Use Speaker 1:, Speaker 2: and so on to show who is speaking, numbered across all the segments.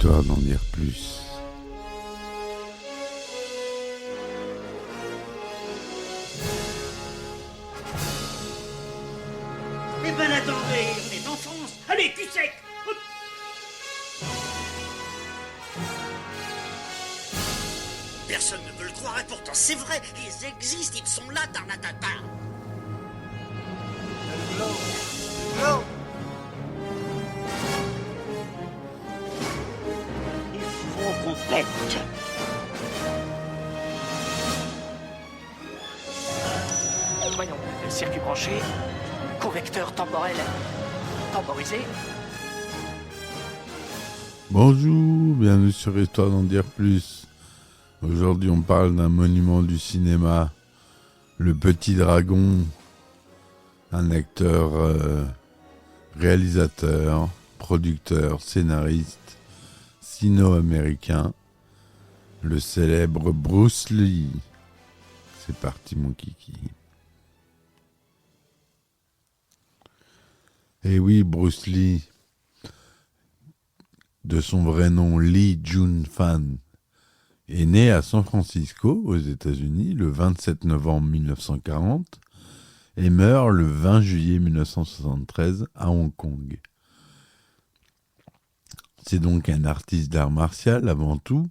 Speaker 1: Histoire d'en dire plus.
Speaker 2: Eh ben attendez, on est en France. Allez, cul sec. Hop. Personne ne veut le croire et pourtant c'est vrai. Ils existent, ils sont là, Tarnatata. Il faut qu'on pète.
Speaker 3: Voyons, circuit branché, convecteur temporel temporisé.
Speaker 1: Bonjour, bienvenue sur Histoire d'en dire plus. Aujourd'hui, on parle d'un monument du cinéma, Le Petit Dragon, un acteur, réalisateur, producteur, scénariste, sino-américain, le célèbre Bruce Lee. C'est parti, mon kiki. Et oui, Bruce Lee, de son vrai nom Lee Jun-fan, est né à San Francisco, aux États-Unis, le 27 novembre 1940 et meurt le 20 juillet 1973 à Hong Kong. C'est donc un artiste d'art martial avant tout,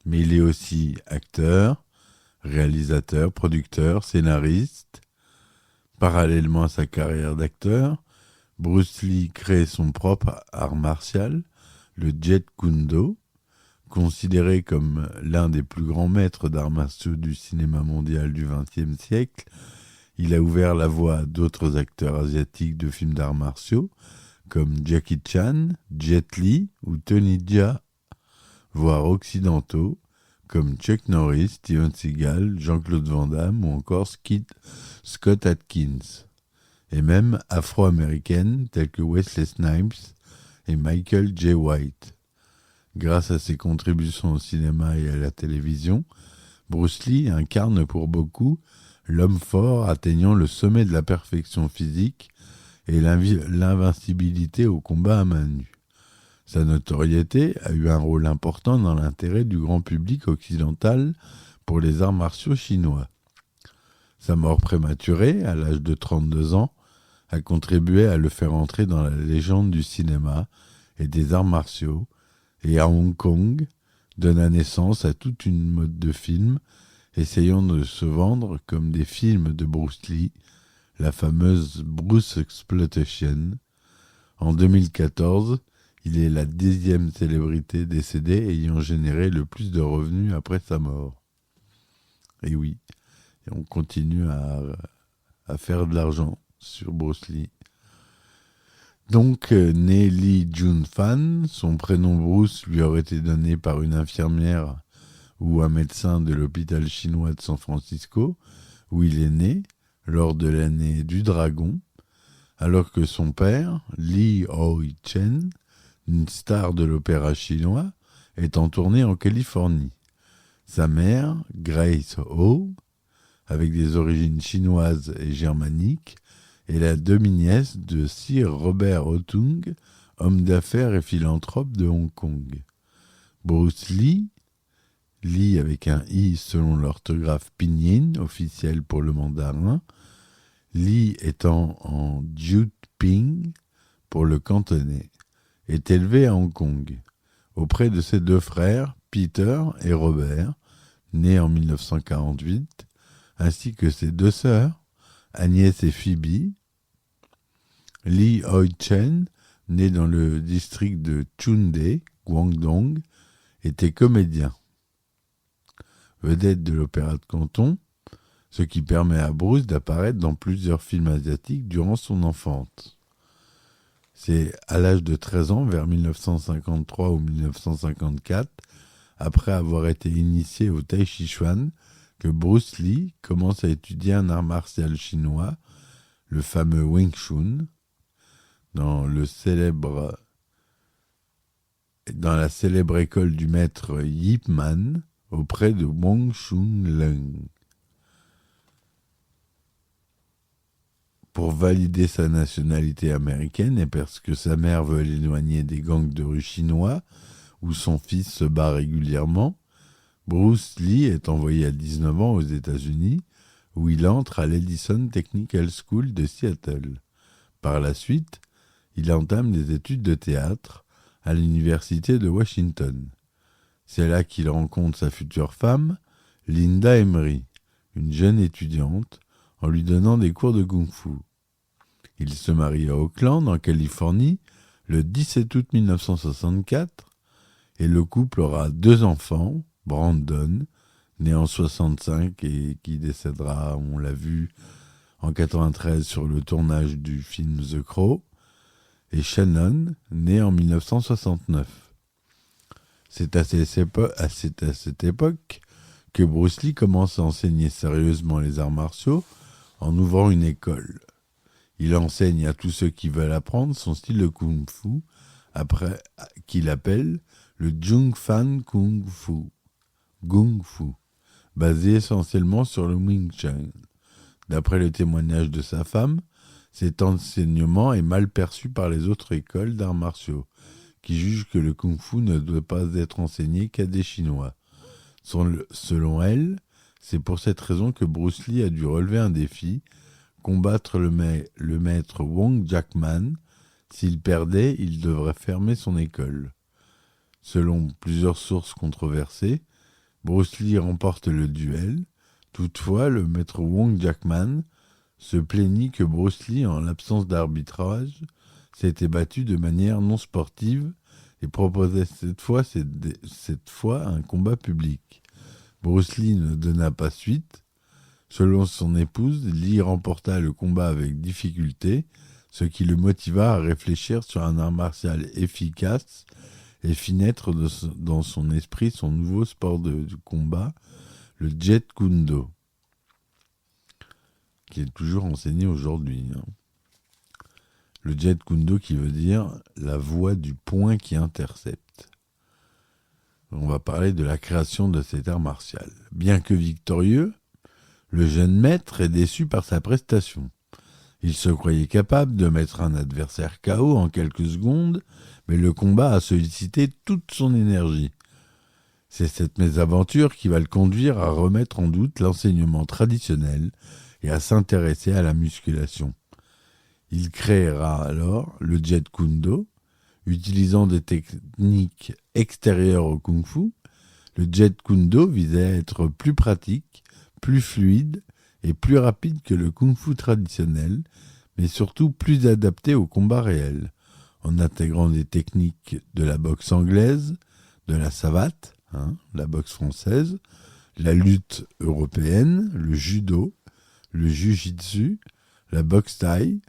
Speaker 1: mais il est aussi acteur, réalisateur, producteur, scénariste. Parallèlement à sa carrière d'acteur, Bruce Lee crée son propre art martial, le Jeet Kune Do, considéré comme l'un des plus grands maîtres d'arts martiaux du cinéma mondial du XXe siècle. Il a ouvert la voie à d'autres acteurs asiatiques de films d'arts martiaux, comme Jackie Chan, Jet Li ou Tony Jaa, voire occidentaux, comme Chuck Norris, Steven Seagal, Jean-Claude Van Damme ou encore Scott Adkins, et même afro-américaines telles que Wesley Snipes et Michael J. White. Grâce à ses contributions au cinéma et à la télévision, Bruce Lee incarne pour beaucoup l'homme fort atteignant le sommet de la perfection physique et l'invincibilité au combat à main nue. Sa notoriété a eu un rôle important dans l'intérêt du grand public occidental pour les arts martiaux chinois. Sa mort prématurée, à l'âge de 32 ans, a contribué à le faire entrer dans la légende du cinéma et des arts martiaux, et à Hong Kong, donna naissance à toute une mode de films essayant de se vendre comme des films de Bruce Lee, la fameuse Bruce Exploitation. En 2014, il est la 10e célébrité décédée ayant généré le plus de revenus après sa mort. Et oui, et on continue à faire de l'argent sur Bruce Lee. Donc, né Lee Jun-fan, son prénom Bruce lui aurait été donné par une infirmière ou un médecin de l'hôpital chinois de San Francisco, où il est né, lors de l'année du dragon, alors que son père, Lee Hoi-chen, une star de l'opéra chinois, est en tournée en Californie. Sa mère, Grace Ho, avec des origines chinoises et germaniques, est la demi-nièce de Sir Robert Otung, homme d'affaires et philanthrope de Hong Kong. Bruce Lee, Lee avec un I selon l'orthographe pinyin, officielle pour le mandarin, Lee étant en Jiu-Ping pour le cantonais, est élevé à Hong Kong, auprès de ses deux frères, Peter et Robert, nés en 1948, ainsi que ses deux sœurs, Agnès et Phoebe. Lee Hoi-chen, né dans le district de Chunde, Guangdong, était comédien. Vedette de l'opéra de Canton, ce qui permet à Bruce d'apparaître dans plusieurs films asiatiques durant son enfance. C'est à l'âge de 13 ans, vers 1953 ou 1954, après avoir été initié au Tai Chi Chuan, que Bruce Lee commence à étudier un art martial chinois, le fameux Wing Chun, dans la célèbre école du maître Yip Man, auprès de Wong Chun Leung. Pour valider sa nationalité américaine et parce que sa mère veut l'éloigner des gangs de rue chinois où son fils se bat régulièrement, Bruce Lee est envoyé à 19 ans aux États-Unis, où il entre à l'Edison Technical School de Seattle. Par la suite, il entame des études de théâtre à l'université de Washington. C'est là qu'il rencontre sa future femme, Linda Emery, une jeune étudiante, en lui donnant des cours de kung-fu. Il se marie à Oakland, en Californie, le 17 août 1964, et le couple aura 2 enfants, Brandon, né en 65 et qui décédera, on l'a vu, en 93 sur le tournage du film The Crow, et Shannon, né en 1969. C'est à cette époque que Bruce Lee commence à enseigner sérieusement les arts martiaux en ouvrant une école. Il enseigne à tous ceux qui veulent apprendre son style de kung-fu, après qu'il appelle le Jung Fan Kung Fu, basé essentiellement sur le Wing Chun. D'après le témoignage de sa femme, cet enseignement est mal perçu par les autres écoles d'arts martiaux, qui jugent que le kung-fu ne doit pas être enseigné qu'à des Chinois. Selon elle, c'est pour cette raison que Bruce Lee a dû relever un défi, combattre le maître Wong Jackman. S'il perdait, il devrait fermer son école. Selon plusieurs sources controversées, Bruce Lee remporte le duel. Toutefois, le maître Wong Jackman se plaignit que Bruce Lee, en l'absence d'arbitrage, s'était battu de manière non sportive et proposait cette fois un combat public. Bruce Lee ne donna pas suite. Selon son épouse, Lee remporta le combat avec difficulté, ce qui le motiva à réfléchir sur un art martial efficace et fit naître dans son esprit son nouveau sport de combat, le Jeet Kune Do, qui est toujours enseigné aujourd'hui. Le Jeet Kune Do qui veut dire la voie du point qui intercepte. On va parler de la création de cet art martial. Bien que victorieux, le jeune maître est déçu par sa prestation. Il se croyait capable de mettre un adversaire KO en quelques secondes, mais le combat a sollicité toute son énergie. C'est cette mésaventure qui va le conduire à remettre en doute l'enseignement traditionnel et à s'intéresser à la musculation. Il créera alors le Jeet Kune Do, utilisant des techniques extérieures au kung-fu. Le Jeet Kune Do visait à être plus pratique, plus fluide et plus rapide que le kung-fu traditionnel, mais surtout plus adapté au combat réel, en intégrant des techniques de la boxe anglaise, de la savate, la boxe française, la lutte européenne, le judo, le jiu-jitsu, la boxe thaï,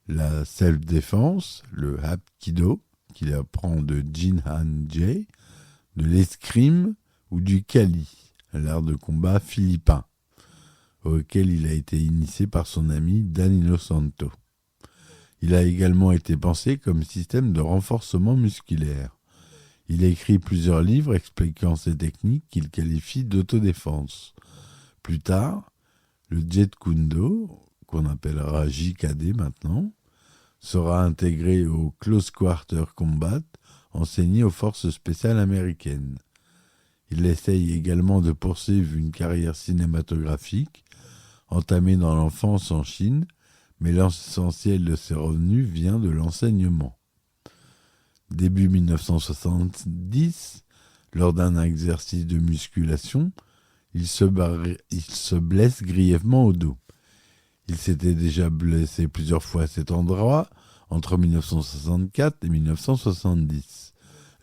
Speaker 1: la self-défense, le hapkido, qu'il apprend de Jin Han Jae, de l'escrime ou du kali, l'art de combat philippin, auquel il a été initié par son ami Danilo Santo. Il a également été pensé comme système de renforcement musculaire. Il a écrit plusieurs livres expliquant ces techniques qu'il qualifie d'autodéfense. Plus tard, le Jeet Kune Do, qu'on appellera JKD maintenant, sera intégré au Close Quarter Combat, enseigné aux forces spéciales américaines. Il essaye également de poursuivre une carrière cinématographique, entamée dans l'enfance en Chine, mais l'essentiel de ses revenus vient de l'enseignement. Début 1970, lors d'un exercice de musculation, il se blesse grièvement au dos. Il s'était déjà blessé plusieurs fois à cet endroit entre 1964 et 1970.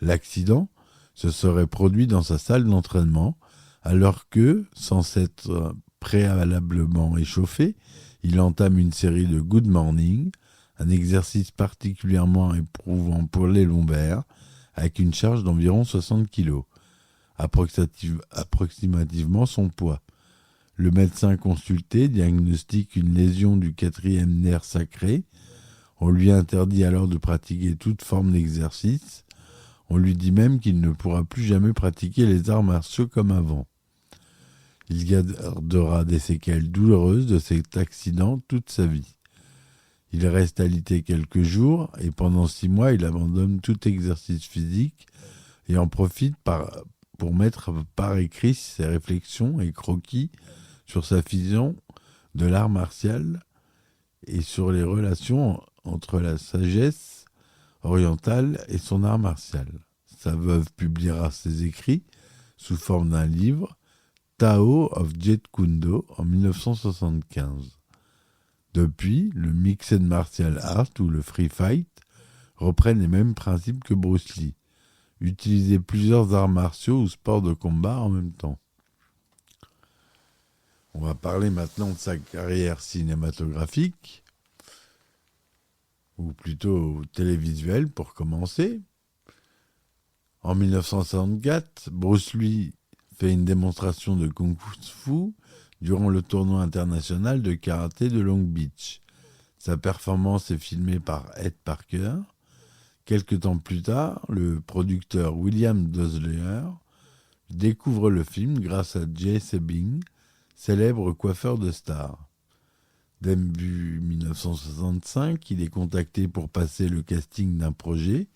Speaker 1: L'accident se serait produit dans sa salle d'entraînement alors que, sans s'être préalablement échauffé, il entame une série de Good Morning, un exercice particulièrement éprouvant pour les lombaires, avec une charge d'environ 60 kg, approximativement son poids. Le médecin consulté diagnostique une lésion du 4e nerf sacré. On lui interdit alors de pratiquer toute forme d'exercice. On lui dit même qu'il ne pourra plus jamais pratiquer les arts martiaux comme avant. Il gardera des séquelles douloureuses de cet accident toute sa vie. Il reste alité quelques jours et pendant 6 mois, il abandonne tout exercice physique et en profite pour mettre par écrit ses réflexions et croquis sur sa vision de l'art martial et sur les relations entre la sagesse orientale et son art martial. Sa veuve publiera ses écrits sous forme d'un livre, Tao of Jeet Kune Do, en 1975. Depuis, le Mixed Martial Art ou le Free Fight reprennent les mêmes principes que Bruce Lee, utiliser plusieurs arts martiaux ou sports de combat en même temps. On va parler maintenant de sa carrière cinématographique, ou plutôt télévisuelle pour commencer. En 1964, Bruce Lee fait une démonstration de kung-fu durant le tournoi international de karaté de Long Beach. Sa performance est filmée par Ed Parker. Quelque temps plus tard, le producteur William Dosler découvre le film grâce à Jay Sebring, célèbre coiffeur de stars. Début 1965, il est contacté pour passer le casting d'un projet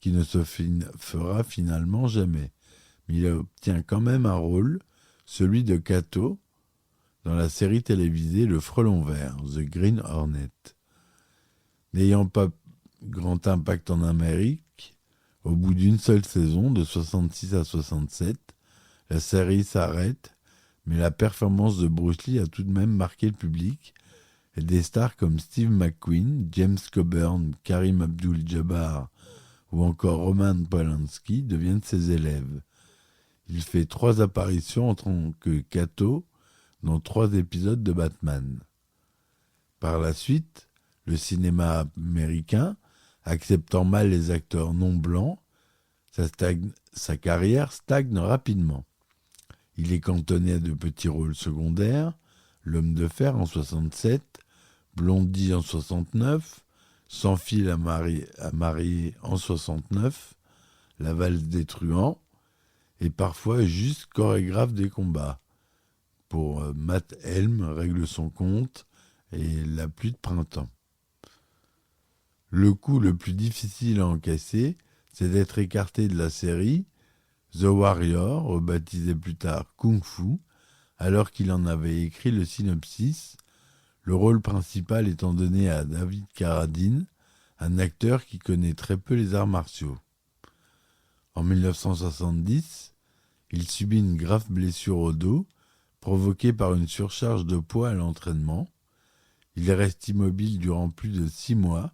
Speaker 1: qui ne se fera finalement jamais. Mais il obtient quand même un rôle, celui de Kato, dans la série télévisée Le Frelon Vert, The Green Hornet. N'ayant pas grand impact en Amérique, au bout d'une seule saison, de 66 à 67, la série s'arrête, mais la performance de Bruce Lee a tout de même marqué le public, et des stars comme Steve McQueen, James Coburn, Karim Abdul-Jabbar ou encore Roman Polanski deviennent ses élèves. Il fait 3 apparitions en tant que Kato dans 3 épisodes de Batman. Par la suite, le cinéma américain, acceptant mal les acteurs non blancs, sa carrière stagne rapidement. Il est cantonné à de petits rôles secondaires, L'Homme de Fer en 67, Blondie en 69, Sans fil à marier en 69, La valse des truands, et parfois juste chorégraphe des combats. Pour Matt Helm, Règle son compte et La pluie de printemps. Le coup le plus difficile à encaisser, c'est d'être écarté de la série The Warrior, rebaptisé plus tard Kung Fu, alors qu'il en avait écrit le synopsis, le rôle principal étant donné à David Carradine, un acteur qui connaît très peu les arts martiaux. En 1970, il subit une grave blessure au dos, provoquée par une surcharge de poids à l'entraînement. Il reste immobile durant plus de 6 mois,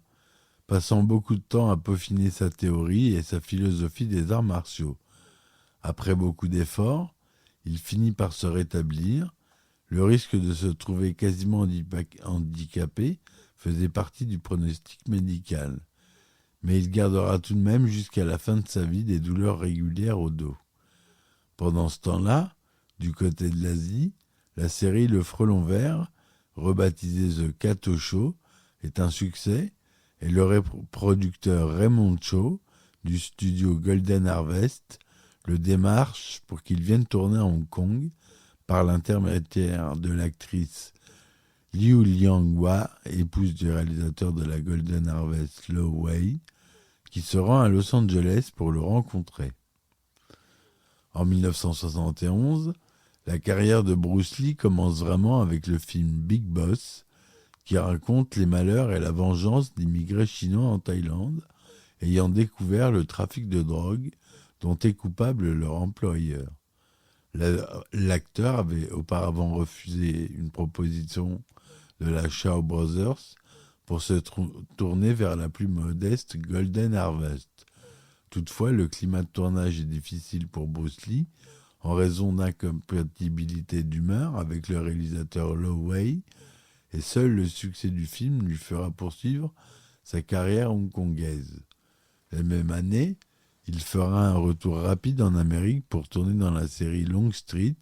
Speaker 1: passant beaucoup de temps à peaufiner sa théorie et sa philosophie des arts martiaux. Après beaucoup d'efforts, il finit par se rétablir. Le risque de se trouver quasiment handicapé faisait partie du pronostic médical. Mais il gardera tout de même jusqu'à la fin de sa vie des douleurs régulières au dos. Pendant ce temps-là, du côté de l'Asie, la série Le Frelon Vert, rebaptisée The Kato Show, est un succès et le producteur Raymond Cho du studio Golden Harvest le démarche pour qu'il vienne tourner à Hong Kong par l'intermédiaire de l'actrice Liu Lianghua, épouse du réalisateur de la Golden Harvest Lo Wei, qui se rend à Los Angeles pour le rencontrer. En 1971, la carrière de Bruce Lee commence vraiment avec le film Big Boss, qui raconte les malheurs et la vengeance d'immigrés chinois en Thaïlande, ayant découvert le trafic de drogue dont est coupable leur employeur. L'acteur avait auparavant refusé une proposition de la Shaw Brothers pour se tourner vers la plus modeste Golden Harvest. Toutefois, le climat de tournage est difficile pour Bruce Lee en raison d'incompatibilité d'humeur avec le réalisateur Lo Wei, et seul le succès du film lui fera poursuivre sa carrière hongkongaise. La même année, il fera un retour rapide en Amérique pour tourner dans la série Long Street,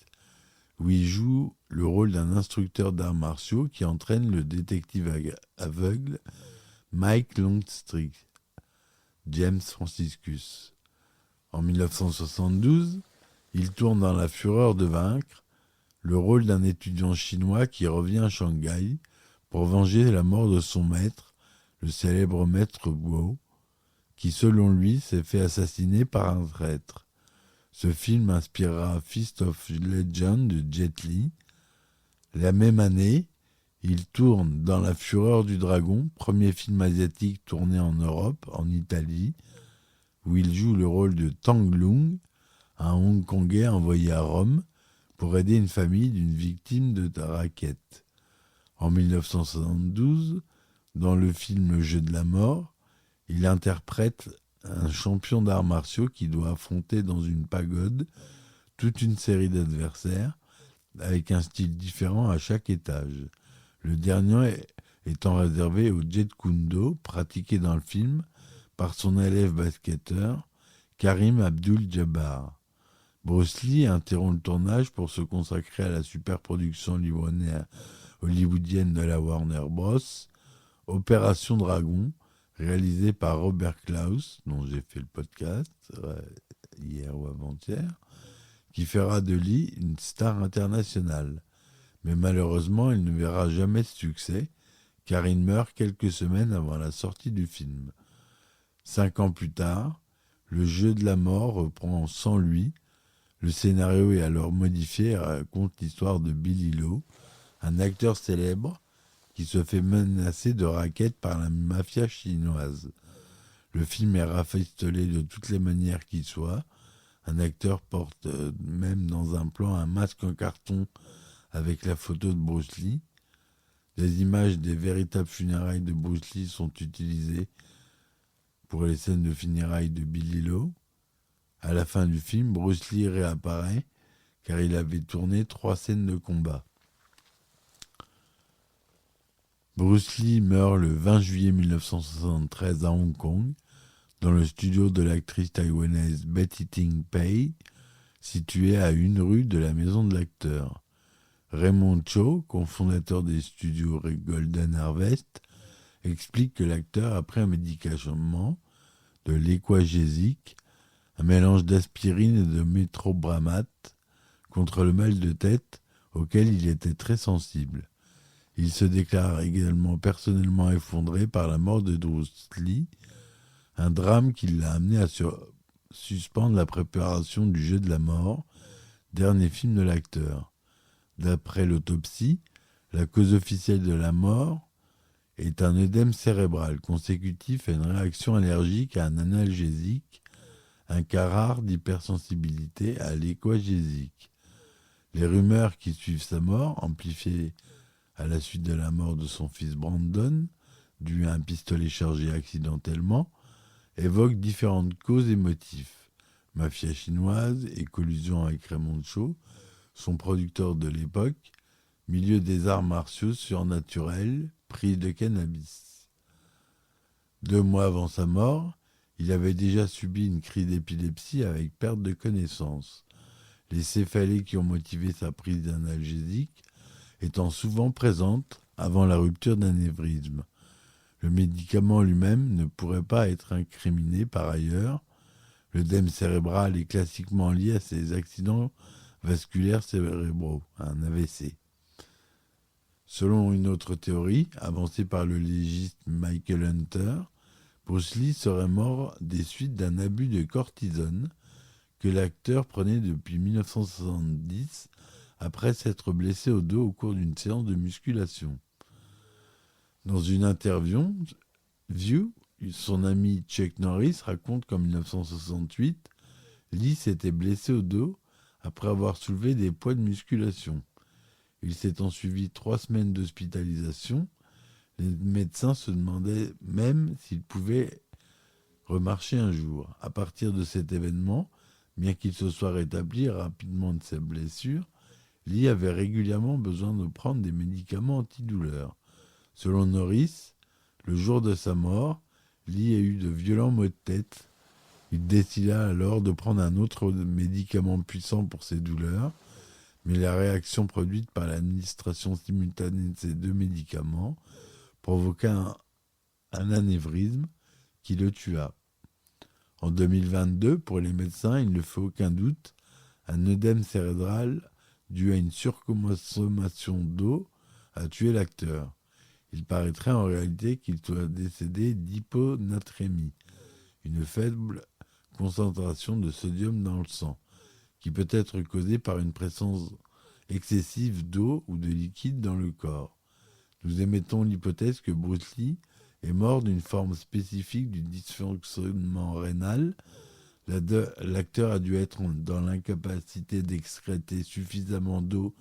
Speaker 1: où il joue le rôle d'un instructeur d'arts martiaux qui entraîne le détective aveugle Mike Longstreet, James Franciscus. En 1972, il tourne dans La Fureur de vaincre, le rôle d'un étudiant chinois qui revient à Shanghai pour venger la mort de son maître, le célèbre maître Guo, qui selon lui s'est fait assassiner par un traître. Ce film inspirera Fist of Legend de Jet Li. La même année, il tourne dans La Fureur du Dragon, premier film asiatique tourné en Europe, en Italie, où il joue le rôle de Tang Lung, un Hongkongais envoyé à Rome pour aider une famille d'une victime de racket. En 1972, dans le film Le Jeu de la mort, il interprète un champion d'arts martiaux qui doit affronter dans une pagode toute une série d'adversaires avec un style différent à chaque étage. Le dernier étant réservé au Jeet Kune Do pratiqué dans le film par son élève basketteur Karim Abdul-Jabbar. Bruce Lee interrompt le tournage pour se consacrer à la superproduction hollywoodienne de la Warner Bros. Opération Dragon, réalisée par Robert Klaus, dont j'ai fait le podcast hier ou avant-hier, qui fera de Lee une star internationale. Mais malheureusement, il ne verra jamais ce succès, car il meurt quelques semaines avant la sortie du film. 5 ans plus tard, Le Jeu de la mort reprend sans lui. Le scénario est alors modifié et raconte l'histoire de Billy Lo, un acteur célèbre qui se fait menacer de racket par la mafia chinoise. Le film est rafistolé de toutes les manières qui soient. Un acteur porte même dans un plan un masque en carton avec la photo de Bruce Lee. Des images des véritables funérailles de Bruce Lee sont utilisées pour les scènes de funérailles de Billy Lo. À la fin du film, Bruce Lee réapparaît car il avait tourné 3 scènes de combat. Bruce Lee meurt le 20 juillet 1973 à Hong Kong, dans le studio de l'actrice taïwanaise Betty Ting Pei, situé à 1 rue de la maison de l'acteur. Raymond Cho, cofondateur des studios Golden Harvest, explique que l'acteur a pris un médicament, de l'équagésique, un mélange d'aspirine et de métrobramate, contre le mal de tête auquel il était très sensible. Il se déclare également personnellement effondré par la mort de Bruce Lee, un drame qui l'a amené à suspendre la préparation du Jeu de la mort, dernier film de l'acteur. D'après l'autopsie, la cause officielle de la mort est un œdème cérébral consécutif à une réaction allergique à un analgésique, un cas rare d'hypersensibilité à l'équagésique. Les rumeurs qui suivent sa mort, amplifiées à la suite de la mort de son fils Brandon, dû à un pistolet chargé accidentellement, évoquent différentes causes et motifs. Mafia chinoise et collusion avec Raymond Cho, son producteur de l'époque, milieu des arts martiaux surnaturels, prise de cannabis. 2 mois avant sa mort, il avait déjà subi une crise d'épilepsie avec perte de connaissance. Les céphalées qui ont motivé sa prise d'analgésique étant souvent présentes avant la rupture d'anévrisme. Le médicament lui-même ne pourrait pas être incriminé par ailleurs. L'œdème cérébral est classiquement lié à ces accidents vasculaires cérébraux, un AVC. Selon une autre théorie, avancée par le légiste Michael Hunter, Bruce Lee serait mort des suites d'un abus de cortisone que l'acteur prenait depuis 1970 après s'être blessé au dos au cours d'une séance de musculation. Dans une interview, son ami Chuck Norris raconte qu'en 1968, Lee s'était blessé au dos après avoir soulevé des poids de musculation. Il s'est ensuivi 3 semaines d'hospitalisation. Les médecins se demandaient même s'il pouvait remarcher un jour. À partir de cet événement, bien qu'il se soit rétabli rapidement de ses blessures, Lee avait régulièrement besoin de prendre des médicaments antidouleurs. Selon Norris, le jour de sa mort, Lee a eu de violents maux de tête. Il décida alors de prendre un autre médicament puissant pour ses douleurs, mais la réaction produite par l'administration simultanée de ces 2 médicaments provoqua un anévrisme qui le tua. En 2022, pour les médecins, il ne fait aucun doute, un œdème cérébral dû à une surconsommation d'eau a tué l'acteur. Il paraîtrait en réalité qu'il soit décédé d'hyponatrémie, une faible concentration de sodium dans le sang, qui peut être causée par une présence excessive d'eau ou de liquide dans le corps. Nous émettons l'hypothèse que Bruce Lee est mort d'une forme spécifique du dysfonctionnement rénal. L'acteur a dû être dans l'incapacité d'excréter suffisamment d'eau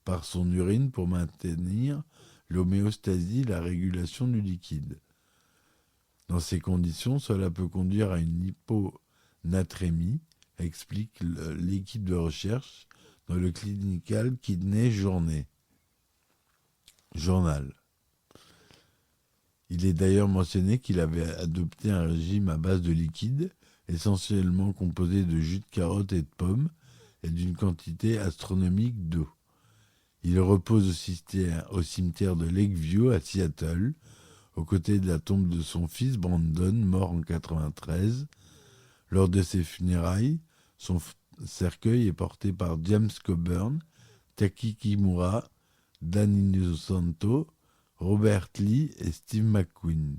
Speaker 1: par son urine pour maintenir l'homéostasie, la régulation du liquide. Dans ces conditions, cela peut conduire à une hyponatrémie, explique l'équipe de recherche dans le Clinical Kidney Journal. Il est d'ailleurs mentionné qu'il avait adopté un régime à base de liquide, essentiellement composé de jus de carotte et de pommes, et d'une quantité astronomique d'eau. Il repose au cimetière de Lakeview à Seattle, aux côtés de la tombe de son fils Brandon, mort en 1993. Lors de ses funérailles, son cercueil est porté par James Coburn, Taki Kimura, Dan Inosanto, Robert Lee et Steve McQueen.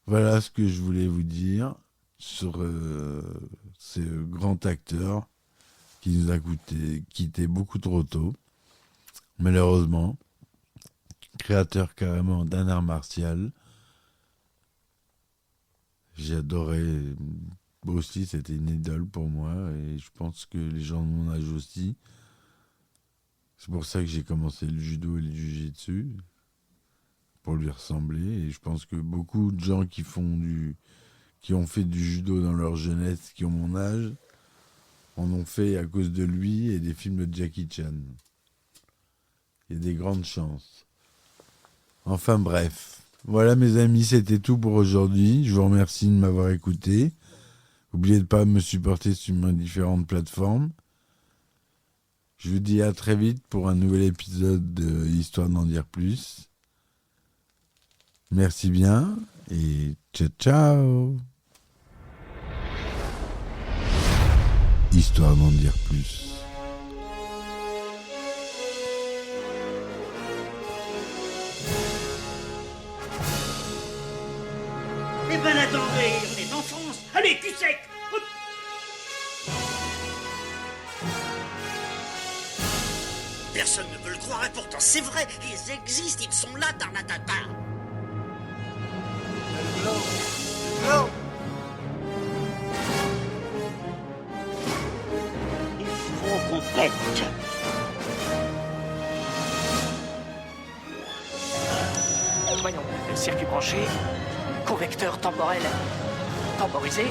Speaker 1: Voilà ce que je voulais vous dire sur ce grand acteur qui nous a quitté beaucoup trop tôt, malheureusement, créateur carrément d'un art martial. J'ai adoré, Bruce Lee, c'était une idole pour moi, et je pense que les gens de mon âge aussi. C'est pour ça que j'ai commencé le judo et le jiu-jitsu, pour lui ressembler, et je pense que beaucoup de gens qui ont fait du judo dans leur jeunesse, qui ont mon âge, en ont fait à cause de lui et des films de Jackie Chan. Il y a des grandes chances. Enfin bref. Voilà mes amis, c'était tout pour aujourd'hui. Je vous remercie de m'avoir écouté. N'oubliez pas de me supporter sur mes différentes plateformes. Je vous dis à très vite pour un nouvel épisode de Histoire d'en dire plus. Merci bien et ciao ciao. Histoire d'en dire plus.
Speaker 2: Eh ben attendez, on est en France. Allez, cul sec. Hop. Personne ne veut le croire et pourtant c'est vrai. Ils existent, ils sont là dans la data. Il faut qu'on pète.
Speaker 3: Voyons, le circuit branché, convecteur temporel temporisé,